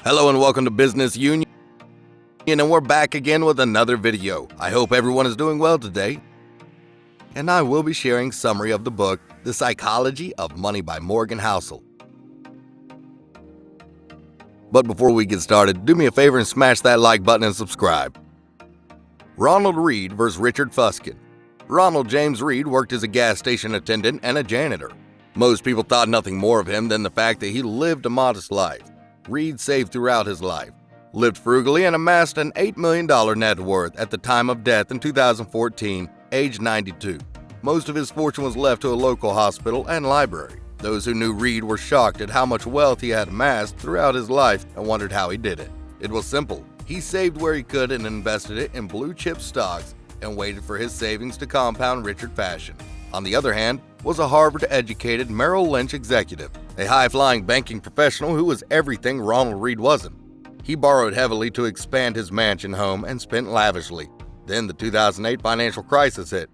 Hello and welcome to Business Union, and we're back again with another video. I hope everyone is doing well today, and I will be sharing a summary of the book, The Psychology of Money by Morgan Housel. But before we get started, do me a favor and smash that like button and subscribe. Ronald Reed vs. Richard Fuskin. Ronald James Reed worked as a gas station attendant and a janitor. Most people thought nothing more of him than the fact that he lived a modest life. Reed saved throughout his life, lived frugally, and amassed an $8 million net worth at the time of death in 2014, age 92. Most of his fortune was left to a local hospital and library. Those who knew Reed were shocked at how much wealth he had amassed throughout his life and wondered how he did it. It was simple. He saved where he could and invested it in blue-chip stocks and waited for his savings to compound Richard fashion. On the other hand, was a Harvard-educated Merrill Lynch executive, a high-flying banking professional who was everything Ronald Reed wasn't. He borrowed heavily to expand his mansion home and spent lavishly. Then the 2008 financial crisis hit.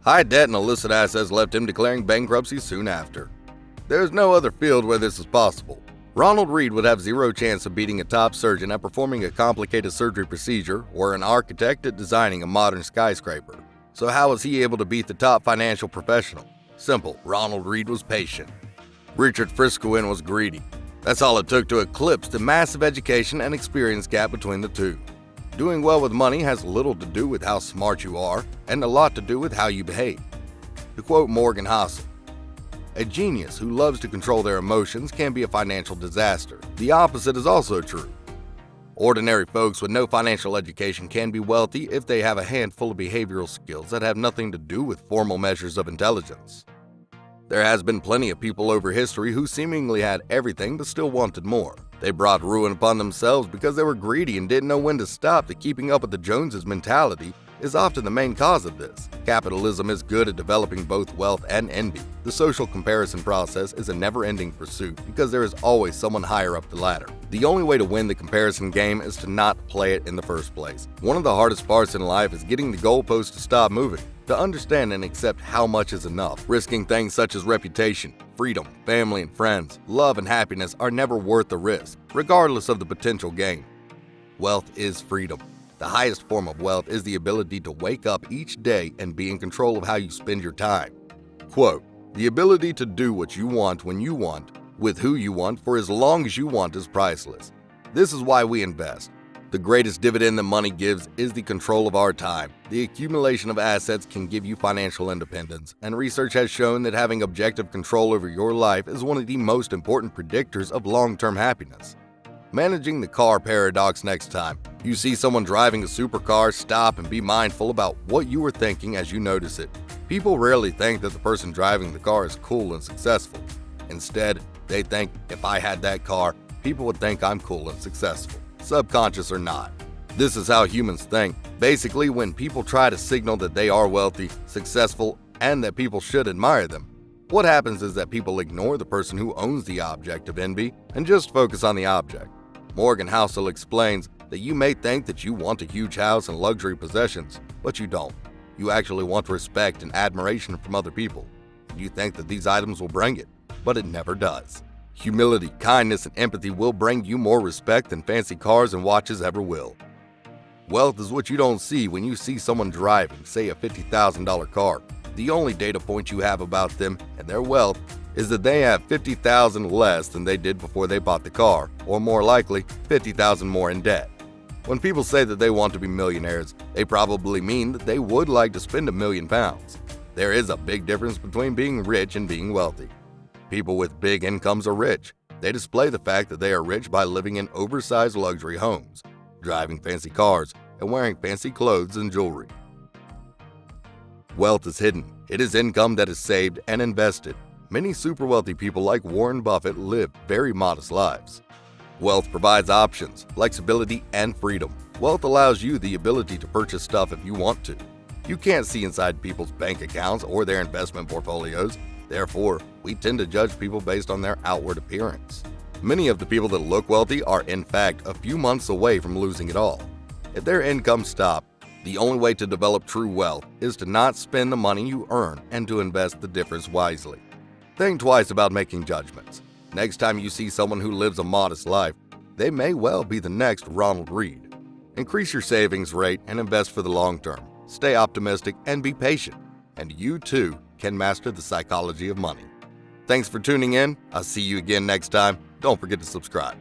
High debt and illicit assets left him declaring bankruptcy soon after. There is no other field where this is possible. Ronald Reed would have zero chance of beating a top surgeon at performing a complicated surgery procedure or an architect at designing a modern skyscraper. So how was he able to beat the top financial professional? Simple, Ronald Reed was patient. Richard Fuskin was greedy. That's all it took to eclipse the massive education and experience gap between the two. Doing well with money has little to do with how smart you are and a lot to do with how you behave. To quote Morgan Housel, "A genius who loves to control their emotions can be a financial disaster. The opposite is also true. Ordinary folks with no financial education can be wealthy if they have a handful of behavioral skills that have nothing to do with formal measures of intelligence. There has been plenty of people over history who seemingly had everything but still wanted more. They brought ruin upon themselves because they were greedy and didn't know when to stop. The keeping up with the Joneses mentality is often the main cause of this. Capitalism is good at developing both wealth and envy. The social comparison process is a never-ending pursuit because there is always someone higher up the ladder. The only way to win the comparison game is to not play it in the first place. One of the hardest parts in life is getting the goalpost to stop moving, to understand and accept how much is enough. Risking things such as reputation, freedom, family and friends, love and happiness are never worth the risk, regardless of the potential gain. Wealth is freedom. The highest form of wealth is the ability to wake up each day and be in control of how you spend your time. Quote, "The ability to do what you want when you want, with who you want, for as long as you want is priceless. This is why we invest. The greatest dividend that money gives is the control of our time. The accumulation of assets can give you financial independence, and research has shown that having objective control over your life is one of the most important predictors of long-term happiness." Managing the car paradox next time you see someone driving a supercar, stop and be mindful about what you are thinking as you notice it. People rarely think that the person driving the car is cool and successful. Instead, they think, if I had that car, people would think I'm cool and successful, subconscious or not. This is how humans think. Basically, when people try to signal that they are wealthy, successful, and that people should admire them, what happens is that people ignore the person who owns the object of envy and just focus on the object. Morgan Housel explains that you may think that you want a huge house and luxury possessions, but you don't. You actually want respect and admiration from other people. You think that these items will bring it, but it never does. Humility, kindness, and empathy will bring you more respect than fancy cars and watches ever will. Wealth is what you don't see when you see someone driving, say, a $50,000 car. The only data point you have about them and their wealth is that they have $50,000 less than they did before they bought the car, or more likely, $50,000 more in debt. When people say that they want to be millionaires, they probably mean that they would like to spend £1 million. There is a big difference between being rich and being wealthy. People with big incomes are rich. They display the fact that they are rich by living in oversized luxury homes, driving fancy cars, and wearing fancy clothes and jewelry. Wealth is hidden. It is income that is saved and invested. Many super wealthy people like Warren Buffett live very modest lives. Wealth provides options, flexibility, and freedom. Wealth allows you the ability to purchase stuff if you want to. You can't see inside people's bank accounts or their investment portfolios. Therefore, we tend to judge people based on their outward appearance. Many of the people that look wealthy are, in fact, a few months away from losing it all. If their income stopped, the only way to develop true wealth is to not spend the money you earn and to invest the difference wisely. Think twice about making judgments. Next time you see someone who lives a modest life, They may well be the next Ronald Reed. Increase your savings rate and invest for the long term. Stay optimistic and be patient, and you too can master the psychology of money. Thanks for tuning in. I'll see you again next time. Don't forget to subscribe.